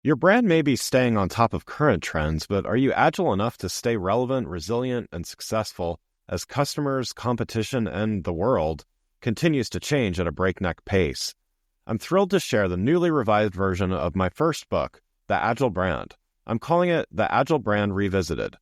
Your brand may be staying on top of current trends, but are you agile enough to stay relevant, resilient, and successful as customers, competition, and the world continues to change at a breakneck pace? I'm thrilled to share the newly revised version of my first book, The Agile Brand. I'm calling it The Agile Brand Revisited.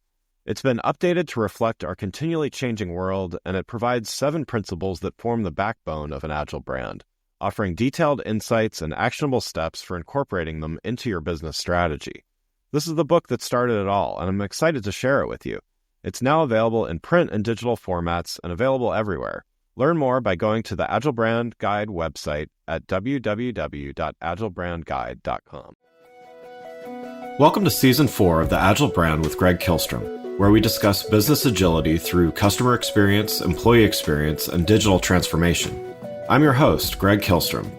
It's been updated to reflect our continually changing world, and it provides 7 principles that form the backbone of an agile brand, offering detailed insights and actionable steps for incorporating them into your business strategy. This is the book that started it all, and I'm excited to share it with you. It's now available in print and digital formats and available everywhere. Learn more by going to the Agile Brand Guide website at www.agilebrandguide.com. Welcome to Season 4 of the Agile Brand with Craig Colby, where we discuss business agility through customer experience, employee experience, and digital transformation. I'm your host, Craig Colby.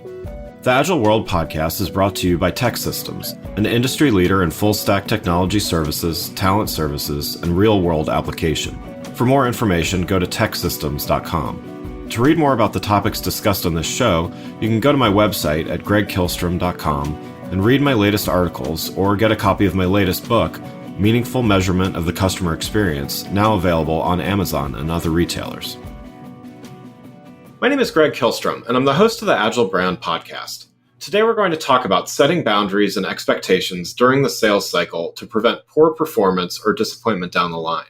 The Agile World podcast is brought to you by TEKsystems, an industry leader in full-stack technology services, talent services, and real-world application. For more information, go to TEKsystems.com. To read more about the topics discussed on this show, you can go to my website at gregkilstrom.com and read my latest articles or get a copy of my latest book, Meaningful Measurement of the Customer Experience, now available on Amazon and other retailers. My name is Craig Colby, and I'm the host of the Agile Brand podcast. Today we're going to talk about setting boundaries and expectations during the sales cycle to prevent poor performance or disappointment down the line.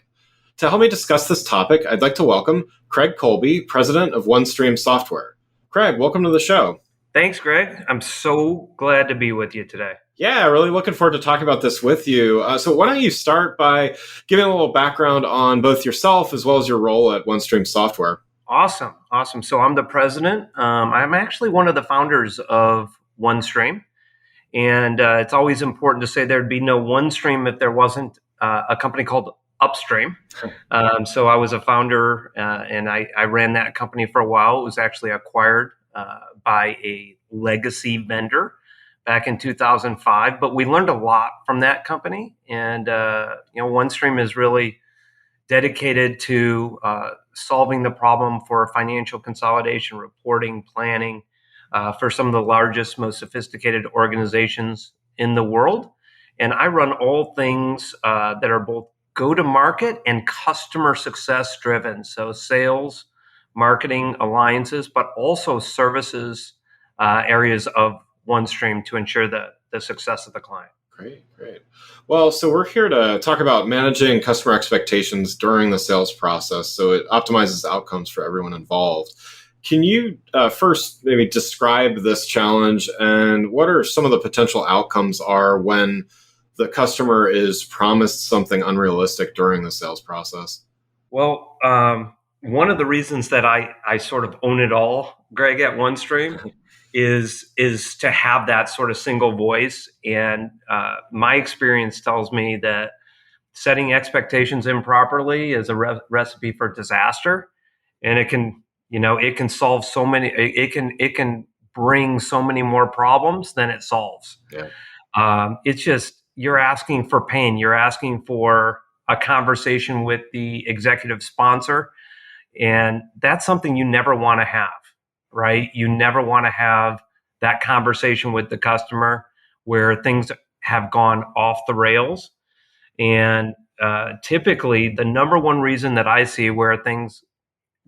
To help me discuss this topic, I'd like to welcome Craig Colby, president of OneStream Software. Craig, welcome to the show. Thanks, Greg. I'm so glad to be with you today. Yeah, really looking forward to talking about this with you. So why don't you start by giving a little background on both yourself as well as your role at OneStream Software? Awesome. So I'm the president. I'm actually one of the founders of OneStream. And it's always important to say there'd be no OneStream if there wasn't a company called Upstream. So I was a founder and I ran that company for a while. It was actually acquired by a legacy vendor back in 2005. But we learned a lot from that company. And, OneStream is really dedicated to solving the problem for financial consolidation, reporting, planning for some of the largest, most sophisticated organizations in the world. And I run all things that are both go-to-market and customer success driven. So sales, marketing, alliances, but also services areas of OneStream to ensure the success of the client. Great. Well, so we're here to talk about managing customer expectations during the sales process so it optimizes outcomes for everyone involved. Can you first maybe describe this challenge and what are some of the potential outcomes are when the customer is promised something unrealistic during the sales process? Well, one of the reasons that I sort of own it all, Greg, at OneStream is to have that sort of single voice. And my experience tells me that setting expectations improperly is a recipe for disaster. And it can solve so many, it can bring so many more problems than it solves. Yeah. It's just, you're asking for pain. You're asking for a conversation with the executive sponsor. And that's something you never want to have. Right? You never want to have that conversation with the customer where things have gone off the rails. And typically, the number one reason that I see where things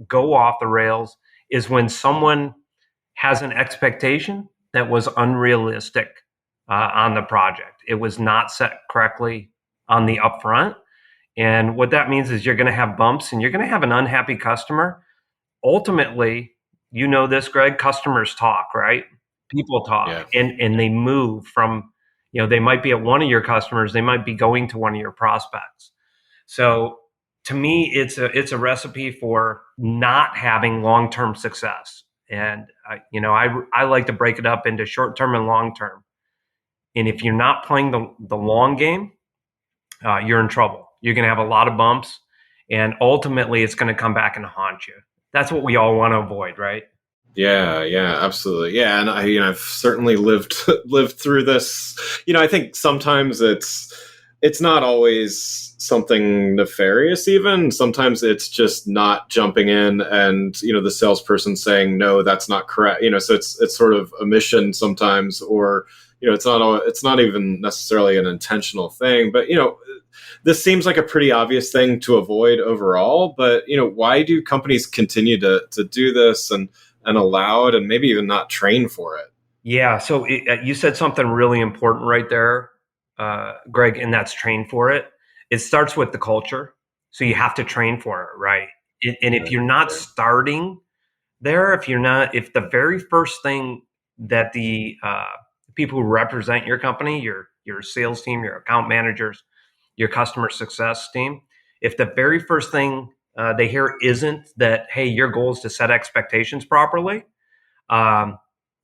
go off the rails is when someone has an expectation that was unrealistic on the project. It was not set correctly on the upfront. And what that means is you're going to have bumps and you're going to have an unhappy customer. Ultimately, you know this, Greg, customers talk, right? People talk and they move from, they might be at one of your customers, they might be going to one of your prospects. So to me, it's a recipe for not having long-term success. And, I like to break it up into short-term and long-term. And if you're not playing the long game, you're in trouble. You're going to have a lot of bumps and ultimately it's going to come back and haunt you. That's what we all want to avoid, right? Yeah, absolutely. Yeah, and I've certainly lived through this. I think sometimes it's not always something nefarious. Even sometimes it's just not jumping in, and the salesperson saying no, that's not correct. So it's sort of omission sometimes, or it's not even necessarily an intentional thing, but this seems like a pretty obvious thing to avoid overall. But why do companies continue to do this and allow it, and maybe even not train for it? Yeah. So you said something really important right there, Greg, and that's train for it. It starts with the culture. So you have to train for it, right? And if you're not starting there, if the very first thing that the people who represent your company, your sales team, your account managers, your customer success team, if the very first thing they hear isn't that, hey, your goal is to set expectations properly, um,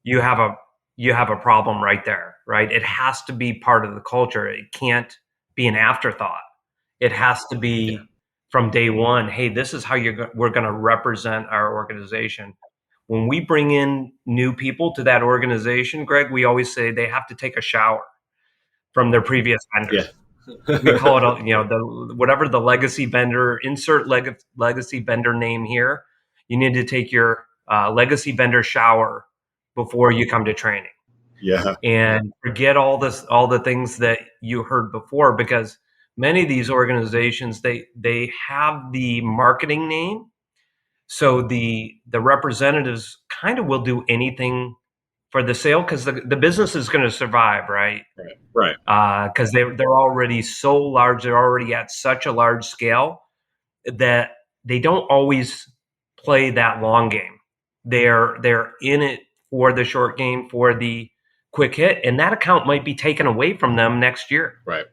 you have a problem right there, right? It has to be part of the culture. It can't be an afterthought. It has to be from day one. Hey, this is how we're going to represent our organization. When we bring in new people to that organization, Greg, we always say they have to take a shower from their previous vendor. Yeah. We call it, whatever the legacy vendor, insert legacy vendor name here. You need to take your legacy vendor shower before you come to training. Yeah. And forget all the things that you heard before, because many of these organizations, they have the marketing name. So the representatives kind of will do anything for the sale because the business is going to survive, right? Right. Because they're already so large, they're already at such a large scale that they don't always play that long game. They're in it for the short game, for the quick hit, and that account might be taken away from them next year. Right.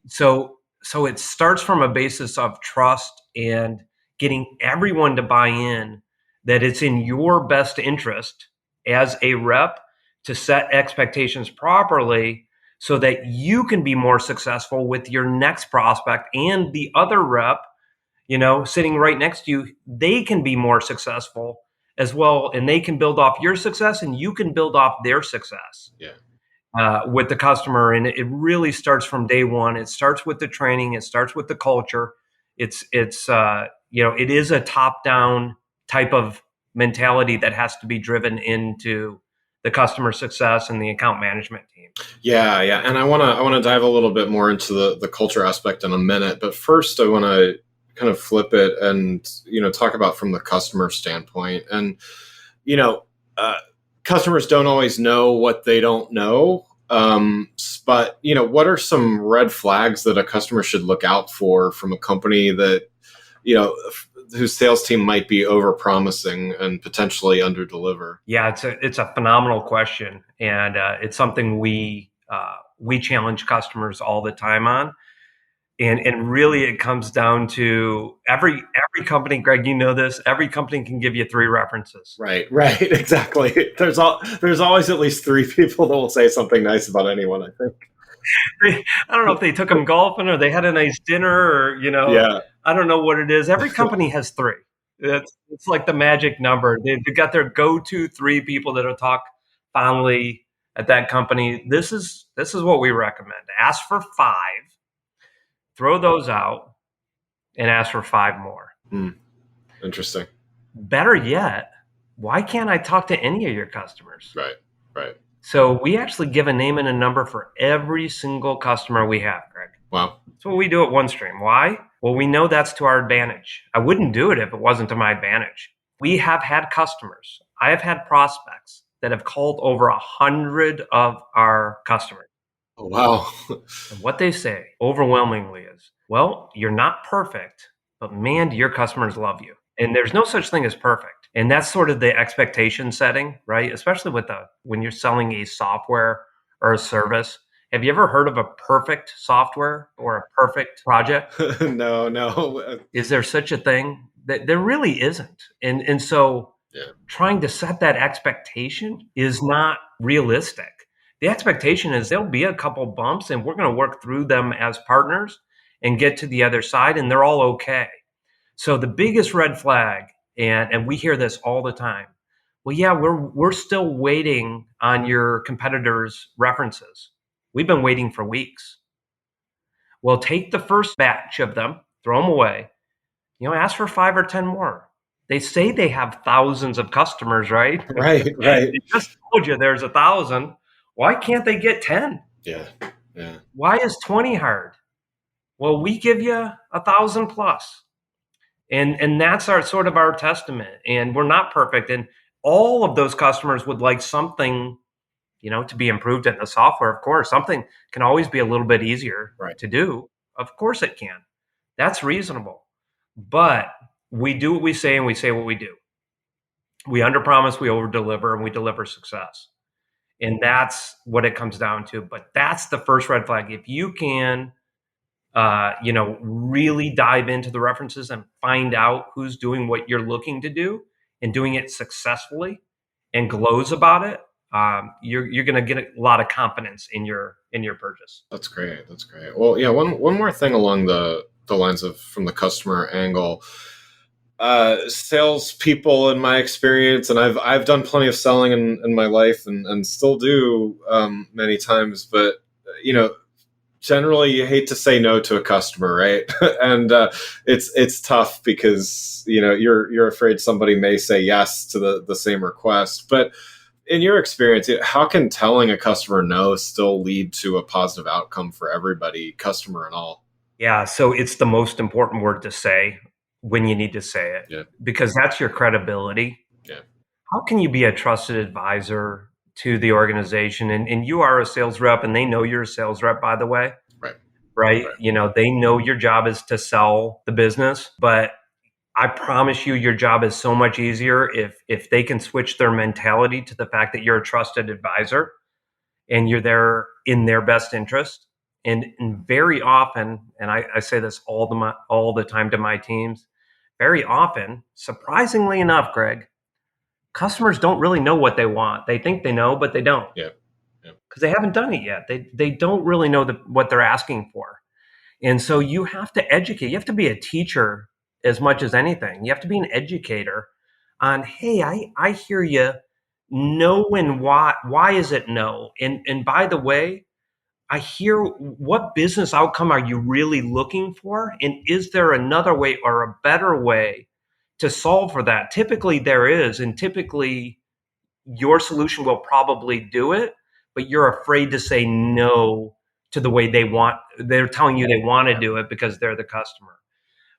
So it starts from a basis of trust and getting everyone to buy in that it's in your best interest as a rep to set expectations properly so that you can be more successful with your next prospect, and the other rep, sitting right next to you, they can be more successful as well, and they can build off your success and you can build off their success. With the customer. And it really starts from day one. It starts with the training. It starts with the culture. It is a top down type of mentality that has to be driven into the customer success and the account management team. Yeah. And I want to dive a little bit more into the culture aspect in a minute, but first I want to kind of flip it and talk about from the customer standpoint. And customers don't always know what they don't know. But what are some red flags that a customer should look out for from a company that, whose sales team might be over promising and potentially under deliver? Yeah, it's a phenomenal question. And it's something we challenge customers all the time on. And really, it comes down to every company, Greg, this, every company can give you 3 references. Right, exactly. There's always at least 3 people that will say something nice about anyone, I think. I don't know if they took them golfing or they had a nice dinner or, I don't know what it is. Every company has 3. It's like the magic number. They've got their go-to 3 people that'll talk fondly at that company. This is what we recommend. Ask for 5. Throw those out and ask for 5 more. Interesting. Better yet, why can't I talk to any of your customers? Right. So we actually give a name and a number for every single customer we have, Greg. Wow. That's what we do at OneStream. Why? Well, we know that's to our advantage. I wouldn't do it if it wasn't to my advantage. We have had customers. I have had prospects that have called over 100 of our customers. Oh, wow. And what they say overwhelmingly is, well, you're not perfect, but man, do your customers love you. And there's no such thing as perfect. And that's sort of the expectation setting, right? Especially when you're selling a software or a service. Have you ever heard of a perfect software or a perfect project? No. Is there such a thing? There really isn't. And so trying to set that expectation is not realistic. The expectation is there'll be a couple bumps and we're going to work through them as partners and get to the other side, and they're all okay. So the biggest red flag, and we hear this all the time, well, yeah, we're still waiting on your competitors' references. We've been waiting for weeks. Well, take the first batch of them, throw them away, ask for 5 or 10 more. They say they have thousands of customers, right? Right. They just told you there's 1,000. Why can't they get 10? Yeah. Yeah. Why is 20 hard? Well, we give you 1,000 plus. And that's our sort of our testament. And we're not perfect. And all of those customers would like something, to be improved in the software. Of course, something can always be a little bit easier Right. to do. Of course it can. That's reasonable. But we do what we say and we say what we do. We underpromise, we overdeliver, and we deliver success. And that's what it comes down to. But that's the first red flag. If you can really dive into the references and find out who's doing what you're looking to do and doing it successfully and glows about it, you're going to get a lot of confidence in your purchase. That's great. That's great. Well, yeah. One more thing along the lines of from the customer angle. Salespeople, in my experience, and I've done plenty of selling in my life, and still do many times. But generally, you hate to say no to a customer, right? And it's tough because you're afraid somebody may say yes to the same request. But in your experience, how can telling a customer no still lead to a positive outcome for everybody, customer and all? Yeah, so it's the most important word to say when you need to say it, Yeah. because that's your credibility. Yeah. How can you be a trusted advisor to the organization? And you are a sales rep, and they know you're a sales rep, by the way, Right. right? Right. They know your job is to sell the business, but I promise you, your job is so much easier if they can switch their mentality to the fact that you're a trusted advisor and you're there in their best interest. And very often, and I say this all the time to my teams, very often, surprisingly enough, Greg, customers don't really know what they want. They think they know, but they don't, Yeah. Yeah. because they haven't done it yet. They don't really know what they're asking for. And so you have to educate. You have to be a teacher as much as anything. You have to be an educator on, hey, I hear you. No, and why? Why is it no? And by the way, I hear, what business outcome are you really looking for? And is there another way or a better way to solve for that? Typically there is, and typically your solution will probably do it, but you're afraid to say no to the way they want. They're telling you they want to do it because they're the customer.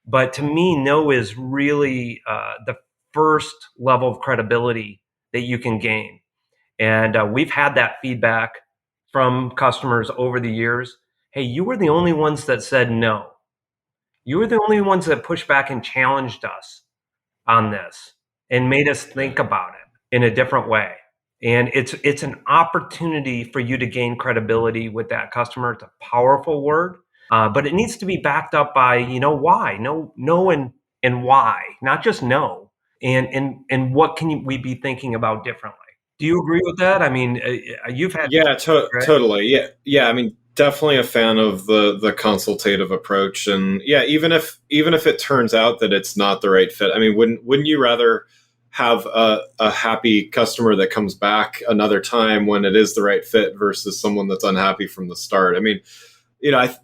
But to me, no is really the first level of credibility that you can gain. And we've had that feedback from customers over the years. Hey, you were the only ones that said no. You were the only ones that pushed back and challenged us on this and made us think about it in a different way. And it's an opportunity for you to gain credibility with that customer. It's a powerful word, but it needs to be backed up by why, no, and why, not just no, and what can we be thinking about differently. Do you agree with that? I mean, you've had, Yeah, right? totally. Yeah, yeah. I mean, definitely a fan of the consultative approach, and yeah, even if it turns out that it's not the right fit, I mean, wouldn't you rather have a happy customer that comes back another time when it is the right fit versus someone that's unhappy from the start? I mean,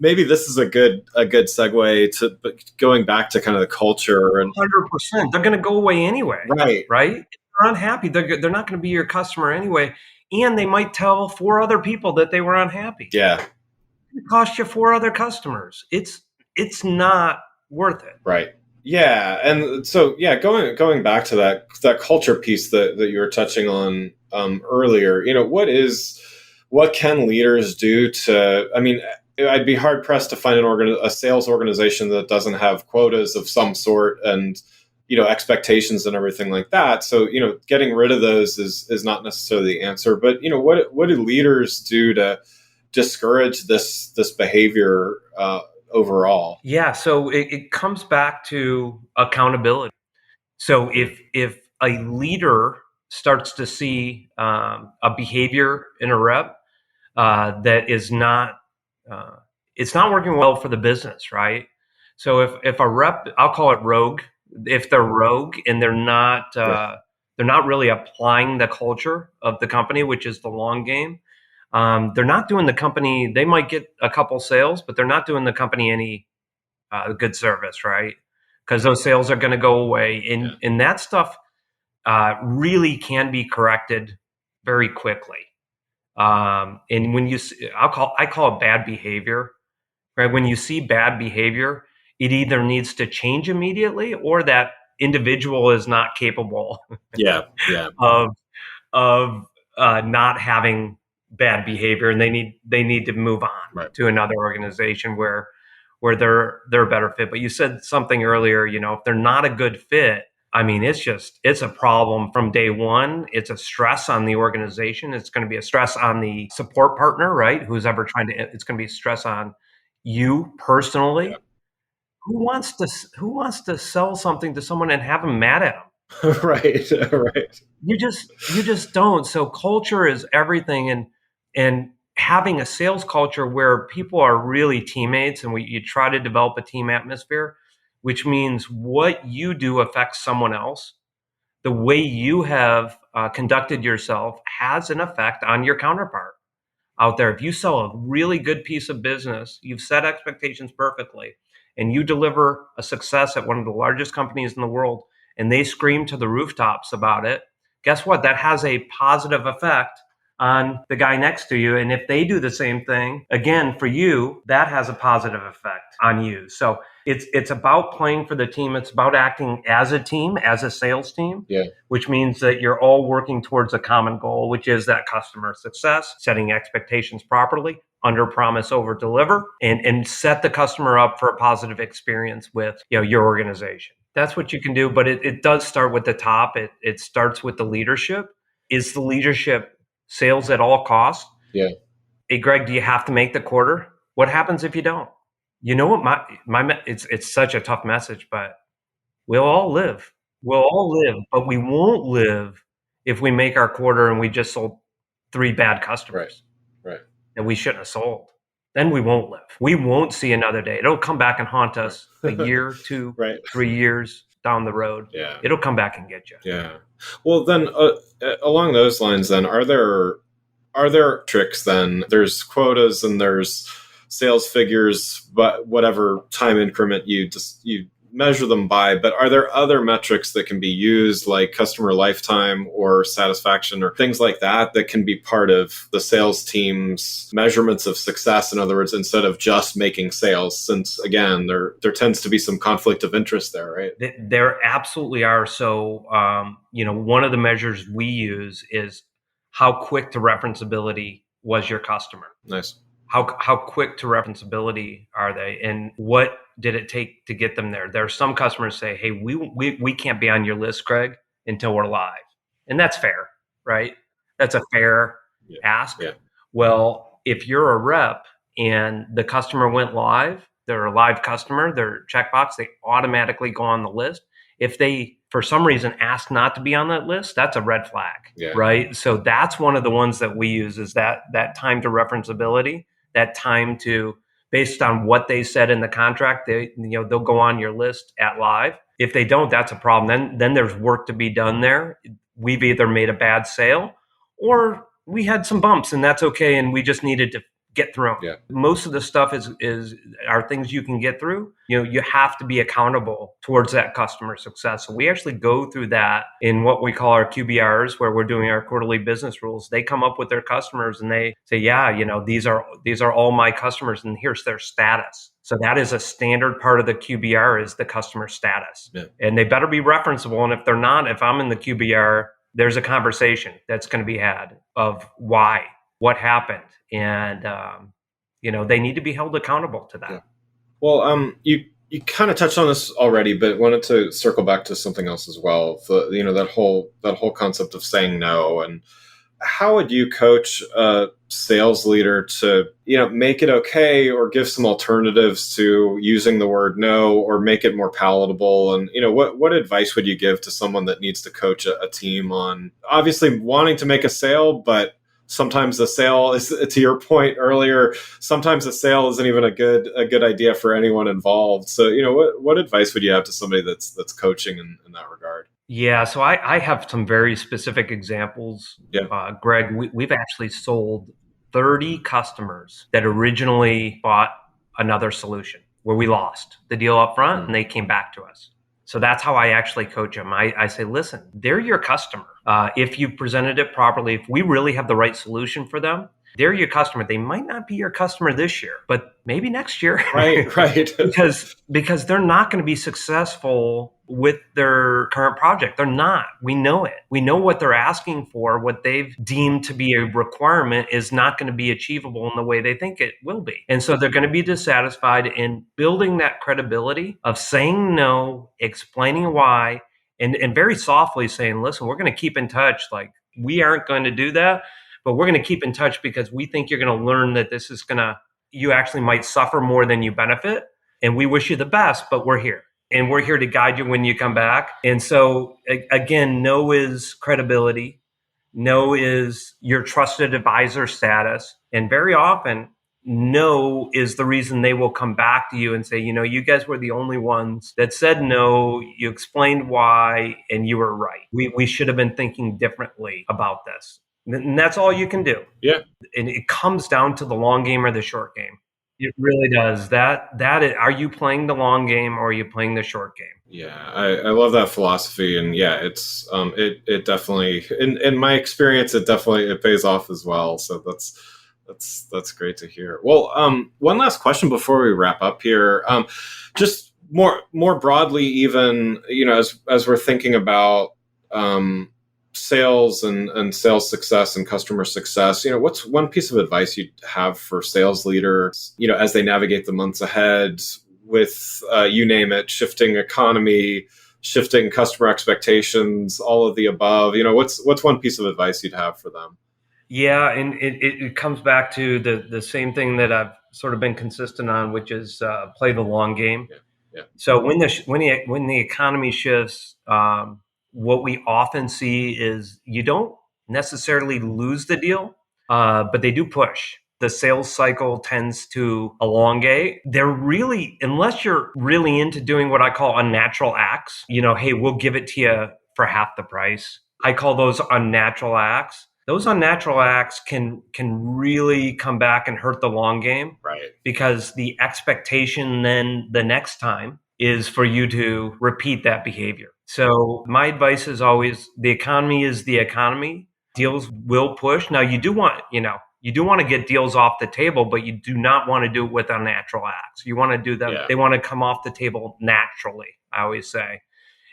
maybe this is a good segue to going back to kind of the culture and 100%. They're going to go away anyway, right. right? If they're unhappy, they're not going to be your customer anyway, and they might tell 4 other people that they were unhappy. Yeah. It cost you 4 other customers. It's not worth it. Right. Yeah, and so yeah, going back to that culture piece that you were touching on earlier, what can leaders do to? I mean, I'd be hard pressed to find a sales organization that doesn't have quotas of some sort and expectations and everything like that. So getting rid of those is not necessarily the answer. But what do leaders do to discourage this behavior overall? Yeah, so it comes back to accountability. So if a leader starts to see a behavior in a rep that is not it's not working well for the business, right? So if a rep, I'll call it rogue, if they're rogue and Yeah. they're not really applying the culture of the company, which is the long game. They're not doing the company. They might get a couple sales, but they're not doing the company any good service, right? Because those sales are going to go away, and that stuff really can be corrected very quickly. And when I call it bad behavior, right? When you see bad behavior, it either needs to change immediately or that individual is not capable Yeah. Yeah. of not having bad behavior, and they need to move on Right. to another organization where they're a better fit. But you said something earlier, if they're not a good fit, I mean, it's a problem from day one. It's a stress on the organization. It's going to be a stress on the support partner, right? Who's ever trying to, it's going to be a stress on you personally. Yeah. Who wants to sell something to someone and have them mad at them? Right. Right. You just don't. So culture is everything, and having a sales culture where people are really teammates, and you try to develop a team atmosphere, which means what you do affects someone else. The way you have conducted yourself has an effect on your counterpart out there. If you sell a really good piece of business, you've set expectations perfectly, and you deliver a success at one of the largest companies in the world, and they scream to the rooftops about it, guess what? That has a positive effect on the guy next to you. And if they do the same thing, again, for you, that has a positive effect on you. So it's about playing for the team. It's about acting as a team, as a sales team, Yeah. which means that you're all working towards a common goal, which is that customer success, setting expectations properly, under promise, over deliver, and set the customer up for a positive experience with your organization. That's what you can do, but it does start with the top. It starts with the leadership. Is the leadership sales at all costs? Yeah. Hey, Greg, do you have to make the quarter? What happens if you don't? You know what? It's such a tough message, but we'll all live. We'll all live, but we won't live if we make our quarter and we just sold 3 bad customers Right. that we shouldn't have sold. Then we won't live. We won't see another day. It'll come back and haunt us a year, 2, Right. 3 years down the road. Yeah. It'll come back and get you. Yeah. Well, then along those lines, then are there tricks? Then there's quotas and there's sales figures, but whatever time increment you measure them by. But are there other metrics that can be used, like customer lifetime or satisfaction or things like that, that can be part of the sales team's measurements of success? In other words, instead of just making sales, since again, there tends to be some conflict of interest there, right? There absolutely are. So, one of the measures we use is how quick to referenceability was your customer. Nice. How quick to referenceability are they, and what did it take to get them there? There are some customers say, "Hey, we can't be on your list, Craig, until we're live," and that's fair, right? That's a fair ask. Yeah. Well, if you're a rep and the customer went live, they're a live customer, they're checkbox, they automatically go on the list. If they, for some reason, ask not to be on that list, that's a red flag, right? So that's one of the ones that we use, is that time to referenceability, that time to, based on what they said in the contract, they'll go on your list at live. If they don't, that's a problem. Then there's work to be done there. We've either made a bad sale or we had some bumps, and that's okay, and we just needed to get through them. Yeah. Most of the stuff are things you can get through. You have to be accountable towards that customer success. So we actually go through that in what we call our QBRs, where we're doing our quarterly business rules. They come up with their customers and they say, these are all my customers, and here's their status. So that is a standard part of the QBR, is the customer status. Yeah. And they better be referenceable. And if they're not, if I'm in the QBR, there's a conversation that's going to be had of why, what happened. And, they need to be held accountable to that. Yeah. Well, you kind of touched on this already, but wanted to circle back to something else as well. That whole concept of saying no. And how would you coach a sales leader to, make it okay, or give some alternatives to using the word no, or make it more palatable? And, what advice would you give to someone that needs to coach a team on obviously wanting to make a sale, but sometimes the sale is, to your point earlier, sometimes the sale isn't even a good idea for anyone involved. So, what advice would you have to somebody that's coaching in that regard? Yeah, so I have some very specific examples. Yeah. Greg, we've actually sold 30 customers that originally bought another solution, where we lost the deal up front and they came back to us. So that's how I actually coach them. I say, listen, they're your customer. If you presented it properly, if we really have the right solution for them, they're your customer. They might not be your customer this year, but maybe next year. Right, right. because they're not going to be successful with their current project. They're not. We know it. We know what they're asking for. What they've deemed to be a requirement is not going to be achievable in the way they think it will be. And so they're going to be dissatisfied. In building that credibility of saying no, explaining why, and very softly saying, listen, we're going to keep in touch. Like, we aren't going to do that, but we're going to keep in touch because we think you're going to learn that this is going to, you actually might suffer more than you benefit. And we wish you the best, but we're here. And we're here to guide you when you come back. And so, again, no is credibility. No is your trusted advisor status. And very often, no is the reason they will come back to you and say, you guys were the only ones that said no. You explained why, and you were right. We should have been thinking differently about this. And that's all you can do. Yeah. And it comes down to the long game or the short game. It really does. Are you playing the long game or are you playing the short game? Yeah, I love that philosophy, and yeah, it's it definitely in my experience it pays off as well. So that's great to hear. Well, one last question before we wrap up here, just more broadly, even as we're thinking about sales and sales success and customer success, what's one piece of advice you'd have for sales leaders, as they navigate the months ahead with, you name it, shifting economy, shifting customer expectations, all of the above, what's one piece of advice you'd have for them? Yeah. And it comes back to the same thing that I've sort of been consistent on, which is play the long game. Yeah. So when the economy shifts, what we often see is you don't necessarily lose the deal, but they do push. The sales cycle tends to elongate. They're really, unless you're really into doing what I call unnatural acts, hey, we'll give it to you for half the price. I call those unnatural acts. Those unnatural acts can really come back and hurt the long game. Right. Because the expectation then the next time is for you to repeat that behavior. So my advice is always, the economy is the economy. Deals will push. Now you do want to get deals off the table, but you do not want to do it with unnatural acts. You want to do them. Yeah. They want to come off the table naturally. I always say,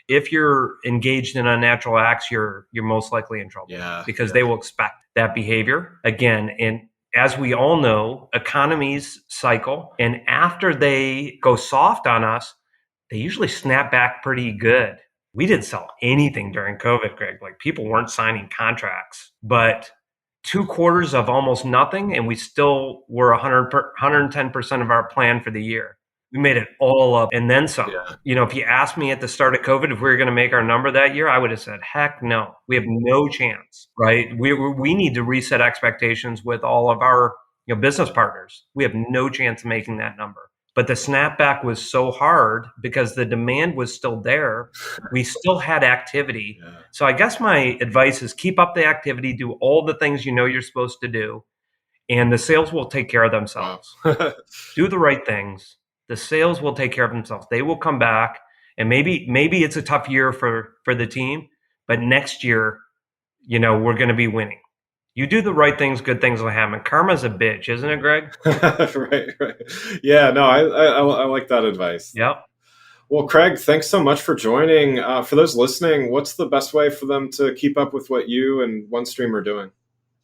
if you're engaged in unnatural acts, you're most likely in trouble. Yeah. Because they will expect that behavior again. And as we all know, economies cycle, and after they go soft on us, they usually snap back pretty good. We didn't sell anything during COVID, Greg. Like, people weren't signing contracts, but 2 quarters of almost nothing, and we still were 110% of our plan for the year. We made it all up and then some. Yeah. If you asked me at the start of COVID if we were going to make our number that year, I would have said, heck no. We have no chance, right? We need to reset expectations with all of our business partners. We have no chance of making that number. But the snapback was so hard because the demand was still there. We still had activity. Yeah. So I guess my advice is keep up the activity, do all the things you're supposed to do, and the sales will take care of themselves. Wow. Do the right things. The sales will take care of themselves. They will come back, and maybe it's a tough year for the team, but next year, we're going to be winning. You do the right things, good things will happen. Karma's a bitch, isn't it, Greg? Right. Yeah, no, I like that advice. Yep. Well, Craig, thanks so much for joining. For those listening, what's the best way for them to keep up with what you and OneStream are doing?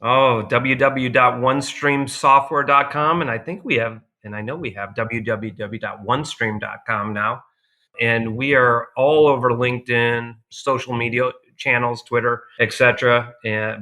Oh, www.onestreamsoftware.com. And I think we have, and I know we have www.onestream.com now. And we are all over LinkedIn, social media channels, Twitter, etc.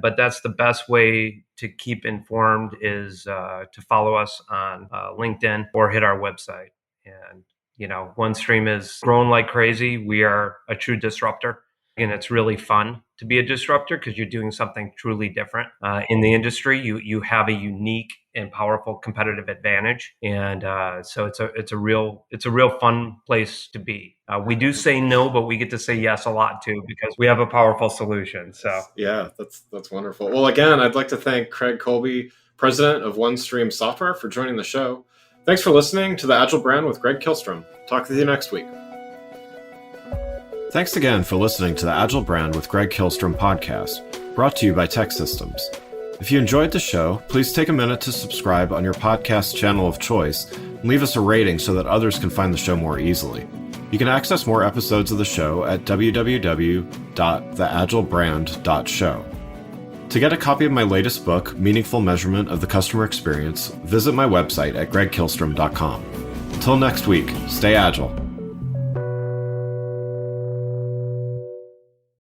But that's the best way to keep informed is to follow us on LinkedIn or hit our website. And, OneStream is growing like crazy. We are a true disruptor. And it's really fun to be a disruptor because you're doing something truly different in the industry. You have a unique and powerful competitive advantage, and so it's a real fun place to be. We do say no, but we get to say yes a lot too because we have a powerful solution. So yeah, that's wonderful. Well, again, I'd like to thank Craig Colby, president of OneStream Software, for joining the show. Thanks for listening to the Agile Brand with Craig Colby. Talk with you next week. Thanks again for listening to the Agile Brand with Craig Colby podcast, brought to you by TEKsystems. If you enjoyed the show, please take a minute to subscribe on your podcast channel of choice and leave us a rating so that others can find the show more easily. You can access more episodes of the show at www.theagilebrand.show. To get a copy of my latest book, Meaningful Measurement of the Customer Experience, visit my website at gregkillstrom.com. Until next week, stay agile.